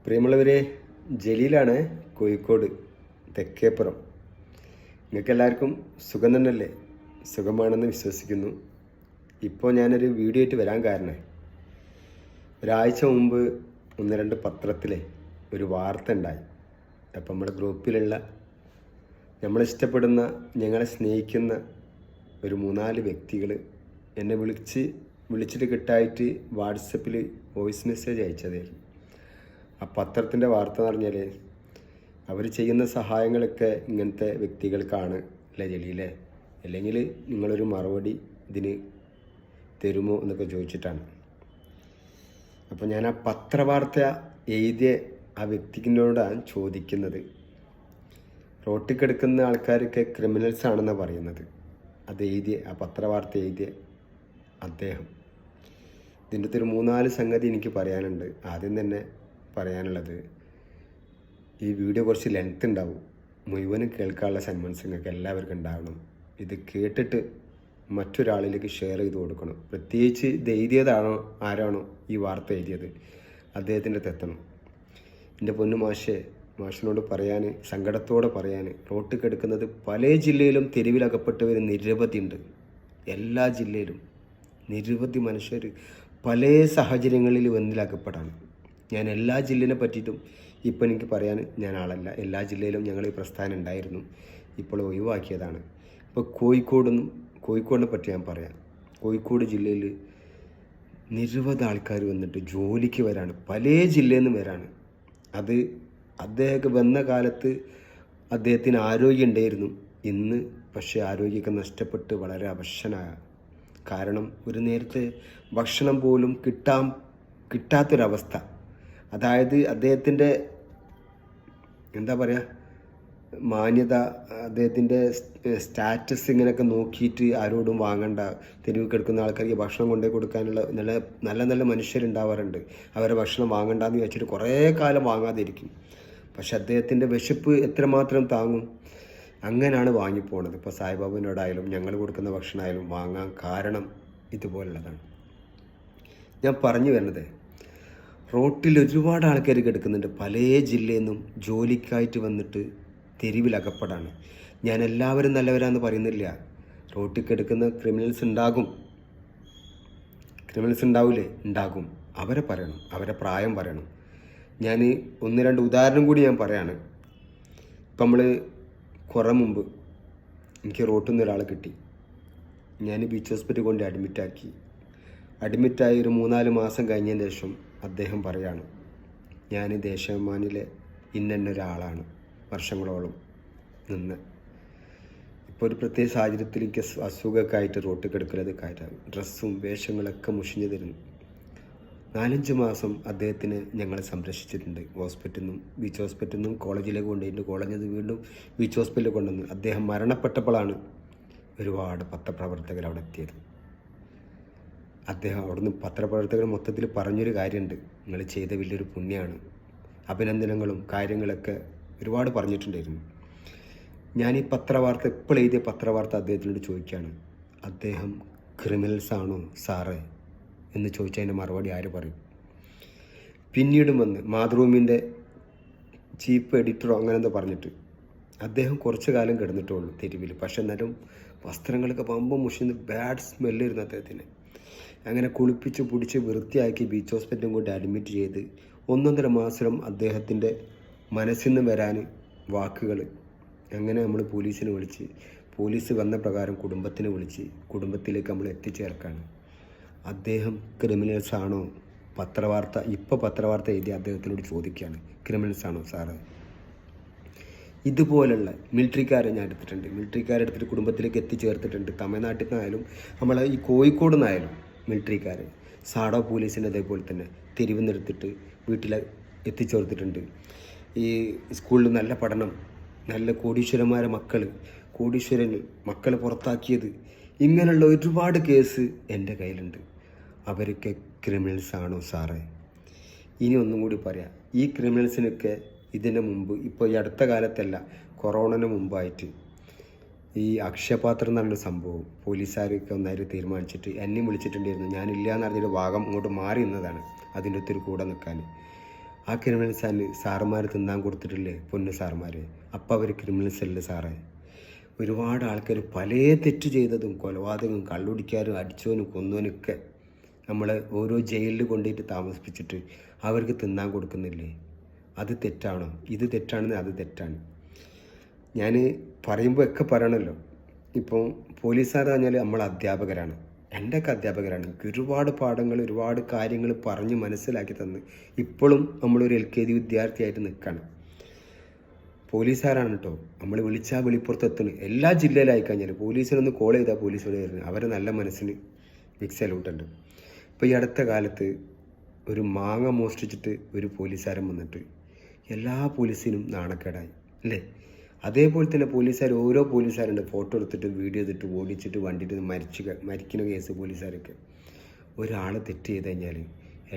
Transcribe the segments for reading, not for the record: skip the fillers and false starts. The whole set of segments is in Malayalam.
പ്രിയമുള്ളവരെ, ജലീലാണ്, കോഴിക്കോട് തെക്കേപ്പുറം. നിങ്ങൾക്ക് എല്ലാവർക്കും സുഖം തന്നെയല്ലേ? സുഖമാണെന്ന് വിശ്വസിക്കുന്നു. ഇപ്പോൾ ഞാനൊരു വീഡിയോ ആയിട്ട് വരാൻ കാരണം, ഒരാഴ്ച മുമ്പ് ഒന്ന് രണ്ട് പത്രത്തിലെ ഒരു വാർത്ത ഉണ്ടായി. അപ്പം നമ്മുടെ ഗ്രൂപ്പിലുള്ള നമ്മളിഷ്ടപ്പെടുന്ന, ഞങ്ങളെ സ്നേഹിക്കുന്ന ഒരു 3-4 വ്യക്തികൾ എന്നെ വിളിച്ചിട്ട് കിട്ടായിട്ട് വാട്സപ്പിൽ വോയിസ് മെസ്സേജ് അയച്ചതായിരുന്നു. ആ പത്രത്തിൻ്റെ വാർത്ത എന്ന് പറഞ്ഞാൽ, അവർ ചെയ്യുന്ന സഹായങ്ങളൊക്കെ ഇങ്ങനത്തെ വ്യക്തികൾക്കാണ് അല്ലേ ജലീലെ, അല്ലെങ്കിൽ നിങ്ങളൊരു മറുപടി ഇതിന് തരുമോ എന്നൊക്കെ ചോദിച്ചിട്ടാണ്. അപ്പോൾ ഞാൻ ആ പത്രവാർത്ത എഴുതിയ ആ വ്യക്തിനോടാണ് ചോദിക്കുന്നത്. റോട്ടിൽ കിടക്കുന്ന ആൾക്കാരൊക്കെ ക്രിമിനൽസ് ആണെന്നാണ് പറയുന്നത്. അത് എഴുതിയ, ആ പത്രവാർത്ത എഴുതിയ അദ്ദേഹം. ഇതിൻ്റെ ഒരു 3-4 സംഗതി എനിക്ക് പറയാനുണ്ട്. ആദ്യം തന്നെ പറയാനുള്ളത്, ഈ വീഡിയോ കുറച്ച് ലെങ്ത് ഉണ്ടാവും. മുഴുവനും കേൾക്കാനുള്ള സന്മനസ് നിങ്ങൾക്ക് എല്ലാവർക്കും ഉണ്ടാവണം. ഇത് കേട്ടിട്ട് മറ്റൊരാളിലേക്ക് ഷെയർ ചെയ്ത് കൊടുക്കണം. പ്രത്യേകിച്ച് ഇത് എഴുതിയതാണോ ആരാണോ ഈ വാർത്ത എഴുതിയത്, അദ്ദേഹത്തിൻ്റെ തെത്തണം. എൻ്റെ പൊന്നു മാഷിനോട് പറയാൻ, സങ്കടത്തോടെ പറയാൻ, റോട്ടിൽ കിടക്കുന്നത് പല ജില്ലയിലും തെരുവിലകപ്പെട്ടവർ നിരവധി ഉണ്ട്. എല്ലാ ജില്ലയിലും നിരവധി മനുഷ്യർ പല സാഹചര്യങ്ങളിൽ വന്നിലകപ്പെടാണ്. ഞാൻ എല്ലാ ജില്ലേനെ പറ്റിയിട്ടും ഇപ്പം എനിക്ക് പറയാൻ ഞാൻ ആളല്ല. എല്ലാ ജില്ലയിലും ഞങ്ങൾ ഈ പ്രസ്ഥാനം ഉണ്ടായിരുന്നു, ഇപ്പോൾ ഒഴിവാക്കിയതാണ്. ഇപ്പോൾ കോഴിക്കോടിനെ പറ്റി ഞാൻ പറയാം. കോഴിക്കോട് ജില്ലയിൽ നിരവധി ആൾക്കാർ വന്നിട്ട് ജോലിക്ക് വരാണ്, പല ജില്ലയിൽ നിന്ന് വരാണ്. അത് അദ്ദേഹമൊക്കെ വന്ന കാലത്ത് അദ്ദേഹത്തിന് ആരോഗ്യം ഉണ്ടായിരുന്നു. ഇന്ന് പക്ഷേ ആരോഗ്യമൊക്കെ നഷ്ടപ്പെട്ട് വളരെ അവശനായ. കാരണം ഒരു നേരത്തെ ഭക്ഷണം പോലും കിട്ടാത്തൊരവസ്ഥ. അതായത് അദ്ദേഹത്തിൻ്റെ എന്താ പറയുക, മാന്യത, അദ്ദേഹത്തിൻ്റെ സ്റ്റാറ്റസ് ഇങ്ങനെയൊക്കെ നോക്കിയിട്ട് ആരോടും വാങ്ങണ്ട. തെരുവ് കിടക്കുന്ന ആൾക്കാർക്ക് ഭക്ഷണം കൊണ്ടേ കൊടുക്കാനുള്ള നല്ല മനുഷ്യരുണ്ടാവാറുണ്ട്. അവരെ ഭക്ഷണം വാങ്ങണ്ടെന്ന് വെച്ചിട്ട് കുറേ കാലം വാങ്ങാതിരിക്കും. പക്ഷെ അദ്ദേഹത്തിൻ്റെ വിശപ്പ് എത്രമാത്രം താങ്ങും? അങ്ങനെയാണ് വാങ്ങിപ്പോണത്. ഇപ്പോൾ സായിബാബുവിനോടായാലും ഞങ്ങൾ കൊടുക്കുന്ന ഭക്ഷണമായാലും വാങ്ങാൻ കാരണം ഇതുപോലുള്ളതാണ്. ഞാൻ പറഞ്ഞു വരുന്നത്, റോട്ടിൽ ഒരുപാട് ആൾക്കാർ കിടക്കുന്നുണ്ട്. പല ജില്ലയിൽ നിന്നും ജോലിക്കായിട്ട് വന്നിട്ട് തെരുവിലകപ്പെടാണ്. ഞാൻ എല്ലാവരും നല്ലവരാന്ന് പറയുന്നില്ല. റോട്ടിൽ കിടക്കുന്ന ക്രിമിനൽസ് ഉണ്ടാവില്ലേ? ഉണ്ടാകും. അവരെ പറയണം, അവരെ പ്രായം പറയണം. ഞാൻ 1-2 ഉദാഹരണം കൂടി ഞാൻ പറയാണ്. ഇപ്പം നമ്മൾ കുറേ മുമ്പ് എനിക്ക് റോട്ടിൽ നിന്ന് ഒരാളെ കിട്ടി. ഞാൻ ബീച്ച് ഹോസ്പിറ്റലിൽ കൊണ്ട് അഡ്മിറ്റായി ഒരു 3-4 മാസം കഴിഞ്ഞതിന് ശേഷം അദ്ദേഹം പറയാണ്, ഞാൻ ദേശാഭിമാനിയിലെ ഇന്നൊരാളാണ്, വർഷങ്ങളോളം നിന്ന്. ഇപ്പോൾ ഒരു പ്രത്യേക സാഹചര്യത്തിൽ എനിക്ക് അസുഖമൊക്കെ ആയിട്ട് റോട്ടിൽ കിടക്കുന്നത് കാര്യമാണ്. ഡ്രസ്സും വേഷങ്ങളൊക്കെ മുഷിഞ്ഞു തരുന്നു. 4-5 മാസം അദ്ദേഹത്തിന് ഞങ്ങൾ സംരക്ഷിച്ചിട്ടുണ്ട്. ബീച്ച് ഹോസ്പിറ്റലിൽ നിന്നും കോളേജിലേക്ക് കൊണ്ടുപോയിട്ട്, കോളേജിൽ നിന്ന് വീണ്ടും ബീച്ച് ഹോസ്പിറ്റലിൽ കൊണ്ടുവന്ന് അദ്ദേഹം മരണപ്പെട്ടപ്പോഴാണ് ഒരുപാട് പത്രപ്രവർത്തകർ അവിടെ എത്തിയത്. അദ്ദേഹം അവിടുന്ന് പത്രപ്രവർത്തകർ മൊത്തത്തിൽ പറഞ്ഞൊരു കാര്യമുണ്ട്, നിങ്ങൾ ചെയ്ത വലിയൊരു പുണ്യമാണ്, അഭിനന്ദനങ്ങളും കാര്യങ്ങളൊക്കെ ഒരുപാട് പറഞ്ഞിട്ടുണ്ടായിരുന്നു. ഞാൻ ഈ പത്രവാർത്ത, ഇപ്പോൾ എഴുതിയ പത്രവാർത്ത അദ്ദേഹത്തിനോട് ചോദിക്കുകയാണ്, അദ്ദേഹം ക്രിമിനൽസ് ആണോ സാറേ എന്ന് ചോദിച്ചതിൻ്റെ മറുപടി ആര് പറയും? പിന്നീടും വന്ന് മാതൃഭൂമിൻ്റെ ചീഫ് എഡിറ്ററോ അങ്ങനെ എന്തോ പറഞ്ഞിട്ട് അദ്ദേഹം കുറച്ച് കാലം കിടന്നിട്ടുള്ളൂ തെരുവിൽ. പക്ഷെ എന്നാലും വസ്ത്രങ്ങളൊക്കെ പമ്പം മുഷിന്ന് ബാഡ് സ്മെല്ലായിരുന്നു അദ്ദേഹത്തിന്. അങ്ങനെ കുളിപ്പിച്ച് പിടിച്ച് വൃത്തിയാക്കി ബീച്ച് ഹോസ്പിറ്റലും കൊണ്ട് അഡ്മിറ്റ് ചെയ്ത് 1-1.5 മാസം അദ്ദേഹത്തിൻ്റെ മനസ്സിൽ നിന്ന് വരാൻ വാക്കുകൾ. അങ്ങനെ നമ്മൾ പോലീസിനെ വിളിച്ച്, പോലീസ് വന്ന പ്രകാരം കുടുംബത്തിനെ വിളിച്ച്, കുടുംബത്തിലേക്ക് നമ്മൾ എത്തിച്ചേർക്കാണ്. അദ്ദേഹം ക്രിമിനൽസ് ആണോ? പത്രവാർത്ത എഴുതി അദ്ദേഹത്തിനോട് ചോദിക്കുകയാണ്, ക്രിമിനൽസ് ആണോ സാറ്? ഇതുപോലുള്ള മിലിറ്ററിക്കാരെ ഞാൻ എടുത്തിട്ട് കുടുംബത്തിലേക്ക് എത്തിച്ചേർത്തിട്ടുണ്ട്. തമിഴ്നാട്ടിൽ നിന്നായാലും നമ്മളെ ഈ കോഴിക്കോട് നിന്നായാലും മിലിറ്ററിക്കാർ, സാഡോ പോലീസിൻ്റെ അതേപോലെ തന്നെ തെരുവ് നിർത്തിയിട്ട് വീട്ടിൽ എത്തിച്ചേർത്തിട്ടുണ്ട്. ഈ സ്കൂളിൽ നല്ല പഠനം, നല്ല കോടീശ്വരന്മാരെ മക്കളെ പുറത്താക്കിയത്, ഇങ്ങനെയുള്ള ഒരുപാട് കേസ് എൻ്റെ കയ്യിലുണ്ട്. അവരൊക്കെ ക്രിമിനൽസ് ആണോ സാറേ? ഇനി ഒന്നും കൂടി പറയാം, ഈ ക്രിമിനൽസിനൊക്കെ ഇതിന് മുമ്പ്, ഇപ്പോൾ ഈ അടുത്ത കാലത്തല്ല, കൊറോണന് മുമ്പായിട്ട് ഈ അക്ഷയപാത്രം എന്നൊരു സംഭവം പോലീസുകാരൊക്കെ ഒന്നായിട്ട് തീരുമാനിച്ചിട്ട് എന്നെ വിളിച്ചിട്ടുണ്ടായിരുന്നു. ഞാനില്ല എന്ന് പറഞ്ഞൊരു ഭാഗം ഇങ്ങോട്ട് മാറി നിന്നതാണ് അതിൻ്റെ ഒത്തിരി കൂടെ നിൽക്കാൻ. ആ ക്രിമിനൽ സെല്ല് സാറുമാർ തിന്നാൻ കൊടുത്തിട്ടില്ലേ പൊന്നു സാറുമാർ, അപ്പം അവർ ക്രിമിനൽ സെല്ല് സാറേ. ഒരുപാട് ആൾക്കാർ പല തെറ്റ് ചെയ്തതും കൊലപാതകവും കള്ളുടിക്കാനും അടിച്ചവനും കൊന്നവനൊക്കെ നമ്മൾ ഓരോ ജയിലിൽ കൊണ്ടുപോയിട്ട് താമസിപ്പിച്ചിട്ട് അവർക്ക് തിന്നാൻ കൊടുക്കുന്നില്ലേ? അത് തെറ്റാണോ? ഇത് തെറ്റാണെന്ന് അത് തെറ്റാണ്. ഞാൻ പറയുമ്പോൾ ഒക്കെ പറയണമല്ലോ. ഇപ്പോൾ പോലീസുകാർ പറഞ്ഞാൽ നമ്മൾ അധ്യാപകരാണ്, എൻ്റെയൊക്കെ അധ്യാപകരാണ്. ഒരുപാട് പാഠങ്ങൾ ഒരുപാട് കാര്യങ്ങൾ പറഞ്ഞ് മനസ്സിലാക്കി തന്ന് ഇപ്പോഴും നമ്മളൊരു LKG വിദ്യാർത്ഥിയായിട്ട് നിൽക്കുകയാണ്. പോലീസുകാരാണ് കേട്ടോ. നമ്മൾ വിളിച്ചാൽ വെളിപ്പുറത്തെത്തുന്നു. എല്ലാ ജില്ലയിലായി കഴിഞ്ഞാൽ പോലീസിനൊന്ന് കോൾ ചെയ്താൽ പോലീസിനോട് വരുന്നത് അവരെ നല്ല മനസ്സിന് ബിഗ് സല്യൂട്ടുണ്ട്. ഇപ്പോൾ ഈ അടുത്ത കാലത്ത് ഒരു മാങ്ങ മോഷ്ടിച്ചിട്ട് ഒരു പോലീസുകാരൻ വന്നിട്ട് എല്ലാ പോലീസിനും നാണക്കേടായി അല്ലേ? അതേപോലെ തന്നെ പോലീസുകാർ ഓരോ പോലീസുകാരുണ്ട് ഫോട്ടോ എടുത്തിട്ട് വീഡിയോ എടുത്തിട്ട് ഓടിച്ചിട്ട് വണ്ടിയിട്ട് മരിക്കുന്ന കേസ്. പോലീസുകാരൊക്കെ ഒരാൾ തെറ്റ് ചെയ്ത് കഴിഞ്ഞാൽ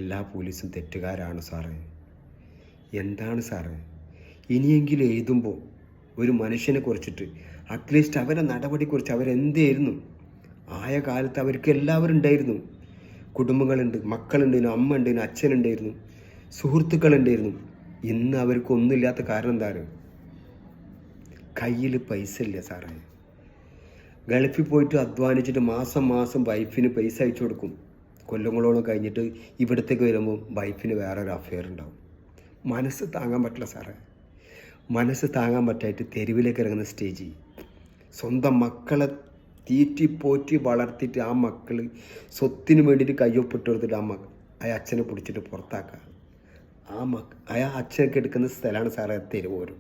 എല്ലാ പോലീസും തെറ്റുകാരാണ് സാറേ. എന്താണ് സാറേ? ഇനിയെങ്കിലും എഴുതുമ്പോൾ ഒരു മനുഷ്യനെ കുറിച്ചിട്ട് അറ്റ്ലീസ്റ്റ് അവരെ നടപടിക്കുറിച്ച് അവരെന്തായിരുന്നു? ആയ കാലത്ത് അവർക്ക് എല്ലാവരും ഉണ്ടായിരുന്നു. കുടുംബങ്ങളുണ്ട്, മക്കളുണ്ടായിരുന്നു, അമ്മ ഉണ്ടായിരുന്നു, അച്ഛനുണ്ടായിരുന്നു, സുഹൃത്തുക്കളുണ്ടായിരുന്നു. ഇന്ന് അവർക്കൊന്നുമില്ലാത്ത കാരണം എന്താണ്? കയ്യിൽ പൈസ ഇല്ല സാറേ. ഗൾഫിൽ പോയിട്ട് അധ്വാനിച്ചിട്ട് മാസം മാസം വൈഫിന് പൈസ അയച്ചു കൊടുക്കും. കൊല്ലങ്ങളോളം കഴിഞ്ഞിട്ട് ഇവിടത്തേക്ക് വരുമ്പോൾ വൈഫിന് വേറൊരു അഫെയർ ഉണ്ടാവും. മനസ്സ് താങ്ങാൻ പറ്റില്ല സാറേ. മനസ്സ് താങ്ങാൻ പറ്റായിട്ട് തെരുവിലേക്ക് ഇറങ്ങുന്ന സ്റ്റേജ്. സ്വന്തം മക്കളെ തീറ്റി പോറ്റി വളർത്തിയിട്ട് ആ മക്കൾ സ്വത്തിന് വേണ്ടിയിട്ട് കയ്യൊപ്പിട്ട് കൊടുത്തിട്ട് ആ അച്ഛനെ പിടിച്ചിട്ട് പുറത്താക്കുക. ആ അച്ഛനൊക്കെ എടുക്കുന്ന സ്ഥലമാണ് സാറേ തെരുവോരം.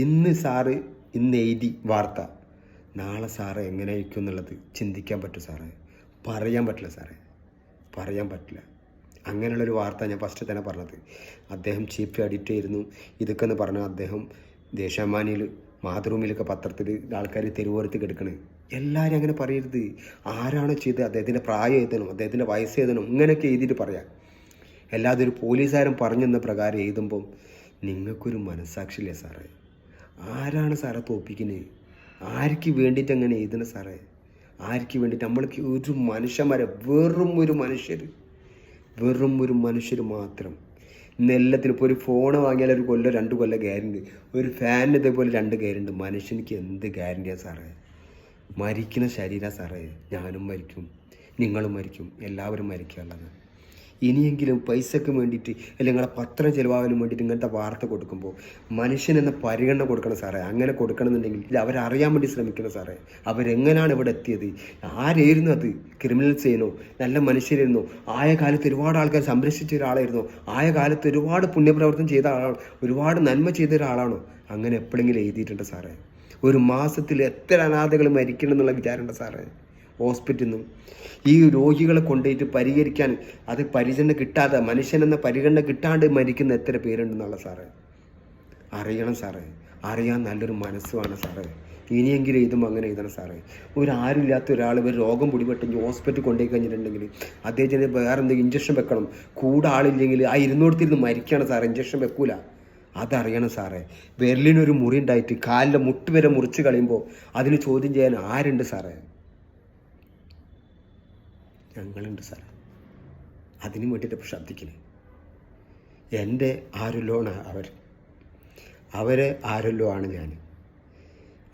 ഇന്ന് സാറ് ഇന്ന് എഴുതി വാർത്ത, നാളെ സാറ് എങ്ങനെ ആയിരിക്കും എന്നുള്ളത് ചിന്തിക്കാൻ പറ്റും സാറേ? പറയാൻ പറ്റില്ല സാറേ, പറയാൻ പറ്റില്ല. അങ്ങനെയുള്ളൊരു വാർത്ത ഞാൻ ഫസ്റ്റ് തന്നെ പറഞ്ഞത്. അദ്ദേഹം ചീഫ് എഡിറ്റർ ആയിരുന്നു ഇതൊക്കെ എന്ന് പറഞ്ഞാൽ അദ്ദേഹം ദേശാഭിമാനിയിൽ മാതൃഭൂമിയിലൊക്കെ പത്രത്തിൽ ആൾക്കാർ തെരുവോരത്ത് കിടക്കണേ. എല്ലാവരും അങ്ങനെ പറയരുത്. ആരാണോ ചെയ്തത് അദ്ദേഹത്തിൻ്റെ പ്രായം എഴുതണം, അദ്ദേഹത്തിൻ്റെ വയസ്സ് എഴുതണം, ഇങ്ങനെയൊക്കെ എഴുതിയിട്ട് പറയാം. അല്ലാതെ ഒരു പോലീസുകാരൻ പറഞ്ഞെന്ന പ്രകാരം എഴുതുമ്പം നിങ്ങൾക്കൊരു മനസ്സാക്ഷിയില്ലേ സാറേ? ആരാണ് സാറേ തോപ്പിക്കുന്നത്? ആർക്ക് വേണ്ടിയിട്ട് അങ്ങനെ എഴുതണം സാറേ? ആർക്ക് വേണ്ടിയിട്ട്? നമ്മൾക്ക് ഒരു മനുഷ്യന്മാരെ വെറും ഒരു മനുഷ്യർ മാത്രം. ഇന്ന് എല്ലാത്തിനും ഇപ്പോൾ ഒരു ഫോൺ വാങ്ങിയാൽ 1 കൊല്ലം 2 കൊല്ലം ഗ്യാരണ്ടി, ഒരു ഫാനിന് ഇതേപോലെ 2 ഗ്യാരണ്ടി. മനുഷ്യനിക്ക് എന്ത് ഗ്യാരണ്ടിയാണ് സാറേ? മരിക്കുന്ന ശരീരം സാറേ. ഞാനും മരിക്കും, നിങ്ങളും മരിക്കും, എല്ലാവരും മരിക്കാനുള്ളത്. ഇനിയെങ്കിലും പൈസക്ക് വേണ്ടിയിട്ട് അല്ലെങ്കിൽ നിങ്ങളെ പത്രം ചിലവാകാനും വേണ്ടിയിട്ട് ഇങ്ങനത്തെ വാർത്ത കൊടുക്കുമ്പോൾ മനുഷ്യനെന്ന പരിഗണന കൊടുക്കണം സാറേ. അങ്ങനെ കൊടുക്കണമെന്നുണ്ടെങ്കിൽ അവരറിയാൻ വേണ്ടി ശ്രമിക്കണം സാറേ. അവരെങ്ങനെയാണ് ഇവിടെ എത്തിയത്? ആരായിരുന്നു അത്? ക്രിമിനൽസ് ചെയ്യുന്നോ? നല്ല മനുഷ്യരായിരുന്നോ? ആയ കാലത്ത് ഒരുപാട് ആൾക്കാർ സംരക്ഷിച്ച ഒരാളായിരുന്നോ? ആയ കാലത്ത് ഒരുപാട് പുണ്യപ്രവർത്തനം ചെയ്ത ആളാണോ? ഒരുപാട് നന്മ ചെയ്ത ഒരാളാണോ? അങ്ങനെ എപ്പോഴെങ്കിലും എഴുതിയിട്ടുണ്ട് സാറേ? ഒരു മാസത്തിൽ എത്ര അനാഥകൾ മരിക്കണം എന്നുള്ള വിചാരമുണ്ട് സാറേ? ഹോസ്പിറ്റലിൽ നിന്നും ഈ രോഗികളെ കൊണ്ടുപോയിട്ട് പരിഹരിക്കാൻ അത് പരിചരണം കിട്ടാതെ, മനുഷ്യനെന്ന പരിഗണന കിട്ടാണ്ട് മരിക്കുന്ന എത്ര പേരുണ്ടെന്നുള്ള സാറേ അറിയണം സാറേ. അറിയാൻ നല്ലൊരു മനസ്സുമാണ് സാറേ. ഇനിയെങ്കിലും ഇതും അങ്ങനെ എഴുതണം സാറേ. ആരുമില്ലാത്ത ഒരാൾ ഒരു രോഗം പിടിപെട്ടെങ്കിൽ ഹോസ്പിറ്റലിൽ കൊണ്ടുപോയി കഴിഞ്ഞിട്ടുണ്ടെങ്കിൽ അദ്ദേഹത്തിന് വേറെ എന്തെങ്കിലും ഇഞ്ചക്ഷൻ വെക്കണം. കൂടെ ആളില്ലെങ്കിൽ ആ 200 മരിക്കുകയാണ് സാറേ. ഇഞ്ചക്ഷൻ വെക്കൂല. അതറിയണം സാറേ. വിരലിനൊരു മുറി ഉണ്ടായിട്ട് കാലിലെ മുട്ട് വരെ മുറിച്ച് കളയുമ്പോൾ അതിന് ചോദ്യം ചെയ്യാൻ ആരുണ്ട് സാറേ? ഞങ്ങളുണ്ട് സാറേ. അതിന് വേണ്ടിയിട്ട് ശബ്ദിക്കുന്നത്. എൻ്റെ ആരല്ലോ ആണ് അവരെ ആരല്ലോ ആണ് ഞാൻ.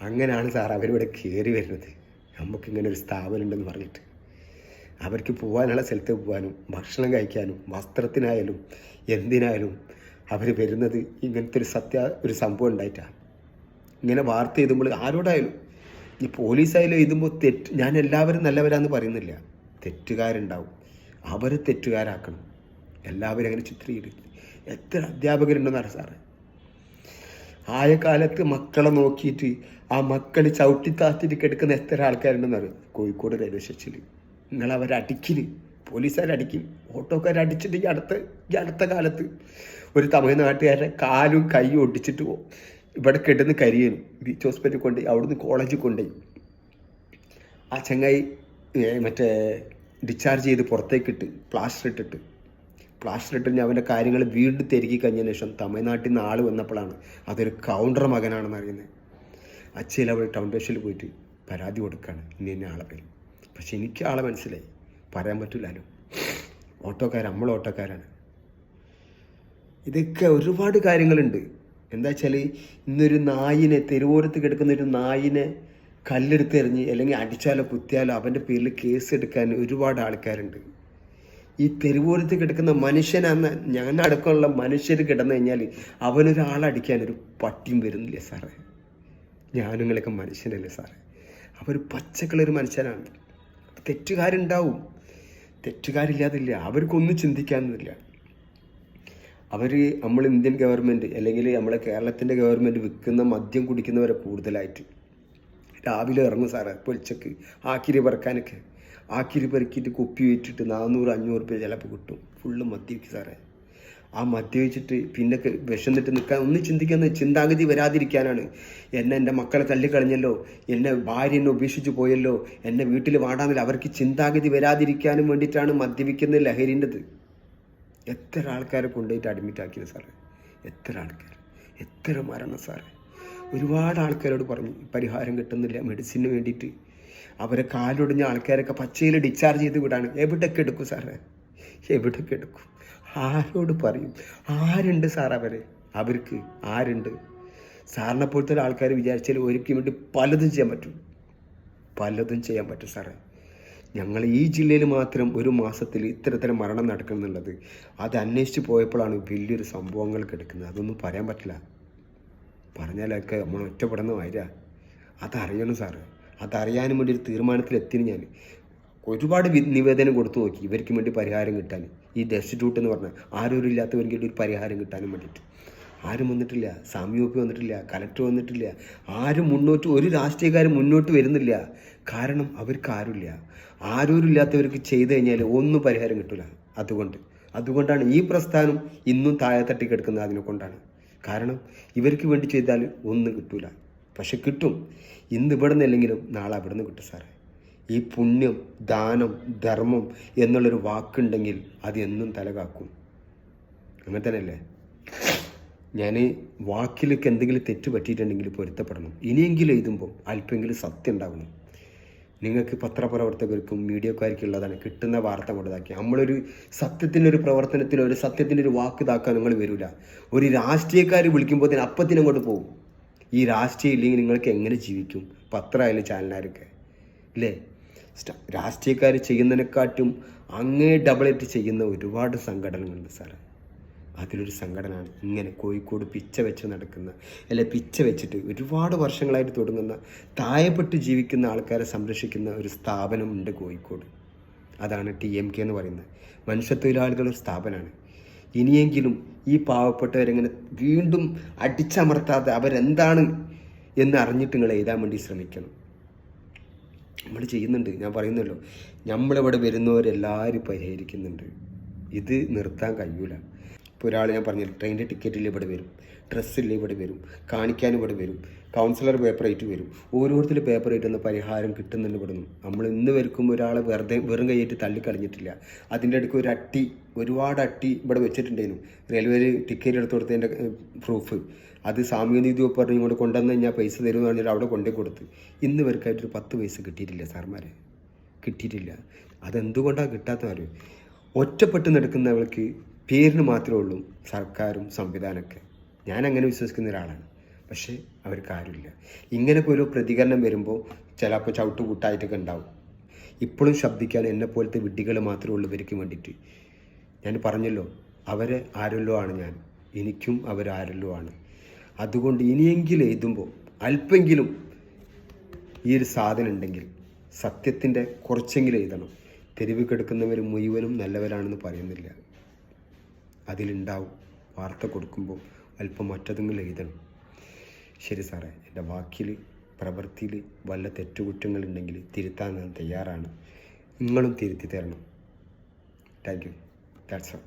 അങ്ങനെയാണ് സാർ അവരിവിടെ കയറി വരുന്നത്. നമുക്കിങ്ങനെ ഒരു സ്ഥാപനം ഉണ്ടെന്ന് പറഞ്ഞിട്ട് അവർക്ക് പോകാനുള്ള സ്ഥലത്ത് പോകാനും ഭക്ഷണം കഴിക്കാനും വസ്ത്രത്തിനായാലും എന്തിനായാലും അവർ വരുന്നത് ഇങ്ങനത്തെ ഒരു സംഭവം ഉണ്ടായിട്ടാണ്. ഇങ്ങനെ വാർത്ത എഴുതുമ്പോൾ ആരോടായാലും, ഈ പോലീസായാലും എഴുതുമ്പോൾ ഞാൻ എല്ലാവരും നല്ലവരാന്ന് പറയുന്നില്ല. തെറ്റുകാരുണ്ടാവും, അവരെ തെറ്റുകാരാക്കണം. എല്ലാവരും അങ്ങനെ ചിത്രീകരിക്കും. എത്ര അധ്യാപകരുണ്ടെന്നറിയാം സാറേ? ആയ കാലത്ത് മക്കളെ നോക്കിയിട്ട് ആ മക്കൾ ചവിട്ടിത്താത്തിട്ട് കിടക്കുന്ന എത്ര ആൾക്കാരുണ്ടെന്നറിയാം കോഴിക്കോട് റെയിൽവേ സ്റ്റേഷനിൽ. നിങ്ങളവരടിക്കില്, പോലീസുകാരടിക്കും, ഓട്ടോക്കാരടിച്ചിട്ട് ഈ അടുത്ത കാലത്ത് ഒരു തമിഴ്നാട്ടുകാരുടെ കാലും കൈയും ഒടിച്ചിട്ട് ഇവിടെ കിടന്ന് കരിയനും ബീച്ച് ഹോസ്പിറ്റലിൽ കൊണ്ടുപോയി, അവിടുന്ന് കോളേജിൽ കൊണ്ടുപോയി. ആ ചങ്ങായി ഡിസ്ചാർജ് ചെയ്ത് പുറത്തേക്കിട്ട് പ്ലാസ്റ്റർ ഇട്ടിട്ട് അവൻ്റെ കാര്യങ്ങൾ വീണ്ടും തിരികെ കഴിഞ്ഞതിന് ശേഷം തമിഴ്നാട്ടിൽ നിന്ന് ആൾ വന്നപ്പോഴാണ് അതൊരു കൗണ്ടർ മകനാണെന്ന് അറിയുന്നത്. അച്ഛയിൽ അവർ ടൗൺ ബസ്സിൽ പോയിട്ട് പരാതി കൊടുക്കുകയാണ്, ഇന്ന ആളെ പേര്. പക്ഷെ എനിക്ക് ആളെ മനസ്സിലായി, പറയാൻ പറ്റില്ലല്ലോ. നമ്മൾ ഓട്ടോക്കാരാണ്. ഇതൊക്കെ ഒരുപാട് കാര്യങ്ങളുണ്ട്. എന്താ വെച്ചാൽ ഇന്നൊരു നായിനെ, തെരുവോരത്ത് കിടക്കുന്ന ഒരു നായിനെ കല്ലെടുത്തെറിഞ്ഞ് അല്ലെങ്കിൽ അടിച്ചാലോ കുത്തിയാലോ അവൻ്റെ പേരിൽ കേസ് എടുക്കാൻ ഒരുപാട് ആൾക്കാരുണ്ട്. ഈ തെരുവോരത്ത് കിടക്കുന്ന മനുഷ്യനെന്ന ഞാനടക്കമുള്ള മനുഷ്യർ കിടന്നു കഴിഞ്ഞാൽ അവനൊരാളടിക്കാൻ ഒരു പട്ടിയും വരുന്നില്ലേ സാറേ? ഞാനുങ്ങളൊക്കെ മനുഷ്യനല്ലേ സാറേ? അവർ പച്ചക്കളൊരു മനുഷ്യനാണ്. തെറ്റുകാരുണ്ടാവും, തെറ്റുകാരില്ലാതില്ല. അവർക്കൊന്നും ചിന്തിക്കാനൊന്നുമില്ല. അവർ നമ്മൾ ഇന്ത്യൻ ഗവൺമെൻറ് അല്ലെങ്കിൽ നമ്മളെ കേരളത്തിൻ്റെ ഗവൺമെൻറ് വിൽക്കുന്ന മദ്യം കുടിക്കുന്നവരെ കൂടുതലായിട്ട് രാവിലെ ഇറങ്ങും സാറേ പൊളിച്ചക്ക് ആക്കിരി പറക്കാനൊക്കെ. ആക്കിരി പെറുക്കിയിട്ട് കുപ്പി വെച്ചിട്ട് 400-500 രൂപ ചിലപ്പോൾ കിട്ടും. ഫുള്ള് മദ്യവയ്ക്ക് സാറേ. ആ മദ്യവെച്ചിട്ട് പിന്നെ വിശന്നിട്ട് നിൽക്കാൻ ഒന്നും ചിന്തിക്കുന്ന ചിന്താഗതി വരാതിരിക്കാനാണ്. എൻ്റെ മക്കളെ തള്ളിക്കളഞ്ഞല്ലോ, എന്നെ ഭാര്യ എന്നെ ഉപേക്ഷിച്ച് പോയല്ലോ, എന്നെ വീട്ടിൽ വാടാന്നില്ല, അവർക്ക് ചിന്താഗതി വരാതിരിക്കാനും വേണ്ടിയിട്ടാണ് മദ്യപിക്കുന്ന ലഹരിൻ്റെത്. എത്ര ആൾക്കാരെ കൊണ്ടുപോയിട്ട് അഡ്മിറ്റ് ആക്കിയത് സാറേ? എത്ര ആൾക്കാർ, എത്ര മരണം സാറേ? ഒരുപാട് ആൾക്കാരോട് പറഞ്ഞു പരിഹാരം കിട്ടുന്നില്ല മെഡിസിന് വേണ്ടിയിട്ട്. അവരെ കാലൊടിഞ്ഞ ആൾക്കാരൊക്കെ പച്ചയിൽ ഡിസ്ചാർജ് ചെയ്ത് വിടാണ്. എവിടെയൊക്കെ എടുക്കും സാറേ? എവിടെയൊക്കെ എടുക്കും? ആരോട് പറയും? ആരുണ്ട് സാർ അവർക്ക് ആരുണ്ട്? സാറിനെ പോലത്തെ ആൾക്കാർ വിചാരിച്ചാൽ ഒരിക്കലും വേണ്ടി പലതും ചെയ്യാൻ പറ്റും സാറേ. ഞങ്ങൾ ഈ ജില്ലയിൽ മാത്രം ഒരു മാസത്തിൽ ഇത്തരത്തിലും മരണം നടക്കുന്നുള്ളത് അത് അന്വേഷിച്ച് പോയപ്പോഴാണ് വലിയൊരു സംഭവങ്ങൾ കിടക്കുന്നത്. അതൊന്നും പറയാൻ പറ്റില്ല. പറഞ്ഞാലൊക്കെ നമ്മൾ ഒറ്റപ്പെടുന്ന മാതിരാ. അതറിയണം സാറ്. അതറിയാനും വേണ്ടി ഒരു തീരുമാനത്തിലെത്തിന് ഞാൻ ഒരുപാട് നിവേദനം കൊടുത്തു നോക്കി ഇവർക്ക് വേണ്ടി പരിഹാരം കിട്ടാൻ. ഈ ഡെസ്റ്റിറ്റ്യൂട്ട് എന്ന് പറഞ്ഞാൽ ആരോരും ഇല്ലാത്തവർക്ക് ഒരു പരിഹാരം കിട്ടാനും വേണ്ടിയിട്ട് ആരും വന്നിട്ടില്ല. സാമ്യോപ്പി വന്നിട്ടില്ല, കലക്ടർ വന്നിട്ടില്ല, ആരും ഒരു രാഷ്ട്രീയക്കാരും മുന്നോട്ട് വരുന്നില്ല. കാരണം അവർക്ക് ആരുമില്ല. ആരോരും ഇല്ലാത്തവർക്ക് ചെയ്തു കഴിഞ്ഞാൽ ഒന്നും പരിഹാരം കിട്ടില്ല. അതുകൊണ്ടാണ് ഈ പ്രസ്ഥാനം ഇന്നും താഴെ തട്ടി കിടക്കുന്നത്. അതിനെ കൊണ്ടാണ്. കാരണം ഇവർക്ക് വേണ്ടി ചെയ്താൽ ഒന്നും കിട്ടൂല. പക്ഷെ കിട്ടും. ഇന്ന് ഇവിടെ നിന്നല്ലെങ്കിലും നാളെ അവിടെ നിന്ന് കിട്ടും സാറേ. ഈ പുണ്യം, ദാനം, ധർമ്മം എന്നുള്ളൊരു വാക്കുണ്ടെങ്കിൽ അത് എന്നും തലകാക്കും. അങ്ങനെ തന്നെയല്ലേ? ഞാൻ വാക്കിലേക്ക് എന്തെങ്കിലും തെറ്റ് പറ്റിയിട്ടുണ്ടെങ്കിൽ പൊരുത്തപ്പെടണം. ഇനിയെങ്കിലും എഴുതുമ്പോൾ അല്പമെങ്കിലും സത്യം ഉണ്ടാവണം. നിങ്ങൾക്ക് പത്രപ്രവർത്തകർക്കും മീഡിയക്കാർക്കും ഉള്ളതാണ് കിട്ടുന്ന വാർത്ത കൊണ്ടതാക്കി. നമ്മളൊരു സത്യത്തിൻ്റെ ഒരു പ്രവർത്തനത്തിലോ ഒരു സത്യത്തിൻ്റെ ഒരു വാക്ക് ഇതാക്കാൻ നിങ്ങൾ വരില്ല. ഒരു രാഷ്ട്രീയക്കാർ വിളിക്കുമ്പോൾ തന്നെ അപ്പത്തിന് അങ്ങോട്ട് പോകും. ഈ രാഷ്ട്രീയം ഇല്ലെങ്കിൽ നിങ്ങൾക്ക് എങ്ങനെ ജീവിക്കും? പത്രമായാലും ചാനലുകാരൊക്കെ അല്ലേ? രാഷ്ട്രീയക്കാർ ചെയ്യുന്നതിനെക്കാട്ടും അങ്ങേ ഡബിളായിട്ട് ചെയ്യുന്ന ഒരുപാട് സംഘടനകളുണ്ട് സാറേ. അതിലൊരു സംഘടനയാണ് ഇങ്ങനെ കോഴിക്കോട് പിച്ച വെച്ച് നടക്കുന്ന, അല്ലെ പിച്ച വെച്ചിട്ട് ഒരുപാട് വർഷങ്ങളായിട്ട് തുടങ്ങുന്ന, താഴെപ്പെട്ട് ജീവിക്കുന്ന ആൾക്കാരെ സംരക്ഷിക്കുന്ന ഒരു സ്ഥാപനമുണ്ട് കോഴിക്കോട്. അതാണ് TMK എന്ന് പറയുന്നത്. മനുഷ്യത്തൊഴിലാളികളുടെ ഒരു സ്ഥാപനമാണ്. ഇനിയെങ്കിലും ഈ പാവപ്പെട്ടവരെങ്ങനെ വീണ്ടും അടിച്ചമർത്താതെ അവരെന്താണ് എന്ന് അറിഞ്ഞിട്ട് നിങ്ങൾ എഴുതാൻ വേണ്ടി ശ്രമിക്കണം. നമ്മൾ ചെയ്യുന്നുണ്ട്. ഞാൻ പറയുന്നല്ലോ, നമ്മളിവിടെ വരുന്നവരെല്ലാവരും പരിഹരിക്കുന്നുണ്ട്. ഇത് നിർത്താൻ കഴിയൂല. ഇപ്പോൾ ഒരാൾ ഞാൻ പറഞ്ഞു ട്രെയിനിൻ്റെ ടിക്കറ്റിൽ ഇവിടെ വരും, ഡ്രസ്സിൽ ഇവിടെ വരും, കാണിക്കാൻ ഇവിടെ വരും, കൗൺസിലർ പേപ്പറായിട്ട് വരും. ഓരോരുത്തരും പേപ്പറായിട്ട് ഒന്ന് പരിഹാരം കിട്ടുന്നുണ്ട് ഇവിടെ നിന്ന്. നമ്മൾ ഇന്ന് വരയ്ക്കുമ്പോൾ ഒരാളെ വെറും കൈയിട്ട് തള്ളിക്കളഞ്ഞിട്ടില്ല. അതിൻ്റെ ഇടയ്ക്ക് ഒരുപാട് അട്ടി ഇവിടെ വെച്ചിട്ടുണ്ടായിരുന്നു. റെയിൽവേയിൽ ടിക്കറ്റ് എടുത്ത് കൊടുത്തതിൻ്റെ പ്രൂഫ്. അത് സാമൂഹ്യനീതി വകുപ്പ് പറഞ്ഞ് ഇങ്ങോട്ട് കൊണ്ടുവന്ന് കഴിഞ്ഞാൽ പൈസ തരുമെന്ന് പറഞ്ഞാൽ അവിടെ കൊണ്ടേ കൊടുത്ത്. ഇന്ന് ഇവർക്കായിട്ടൊരു 10 പൈസ കിട്ടിയിട്ടില്ല സാർമാരെ, കിട്ടിയിട്ടില്ല. അതെന്തുകൊണ്ടാണ് കിട്ടാത്തവർ? ഒറ്റപ്പെട്ട് നടക്കുന്നവർക്ക് പേരിന് മാത്രമേ ഉള്ളൂ സർക്കാരും സംവിധാനമൊക്കെ. ഞാൻ അങ്ങനെ വിശ്വസിക്കുന്ന ഒരാളാണ്. പക്ഷേ അവർക്ക് ആരുമില്ല. ഇങ്ങനെയൊക്കെ ഒരു പ്രതികരണം വരുമ്പോൾ ചിലപ്പോൾ ചവിട്ടുകൂട്ടായിട്ടൊക്കെ ഉണ്ടാവും. ഇപ്പോഴും ശബ്ദിക്കാൻ എന്നെപ്പോലത്തെ വിഡ്ഢികൾ മാത്രമേ ഉള്ളൂ ഇവർക്ക് വേണ്ടിയിട്ട്. ഞാൻ പറഞ്ഞല്ലോ, അവരെ ആരെല്ലോ ആണ് ഞാൻ, എനിക്കും അവരാരെല്ലോ ആണ്. അതുകൊണ്ട് ഇനിയെങ്കിലും എഴുതുമ്പോൾ അല്പെങ്കിലും ഈ ഒരു സാധനം ഉണ്ടെങ്കിൽ സത്യത്തിൻ്റെ കുറച്ചെങ്കിലും എഴുതണം. തെരുവ് കിടക്കുന്നവർ മുഴുവനും നല്ലവരാണെന്ന് പറയുന്നില്ല. അതിലുണ്ടാവും. വാർത്ത കൊടുക്കുമ്പോൾ അല്പം മറ്റതെങ്കിലും എഴുതണം. ശരി സാറേ, എൻ്റെ വാക്കിൽ പ്രവൃത്തിയിൽ വല്ല തെറ്റുകുറ്റങ്ങളുണ്ടെങ്കിൽ തിരുത്താൻ ഞാൻ തയ്യാറാണ്. നിങ്ങളും തിരുത്തി തരണം. Thank you. That's all.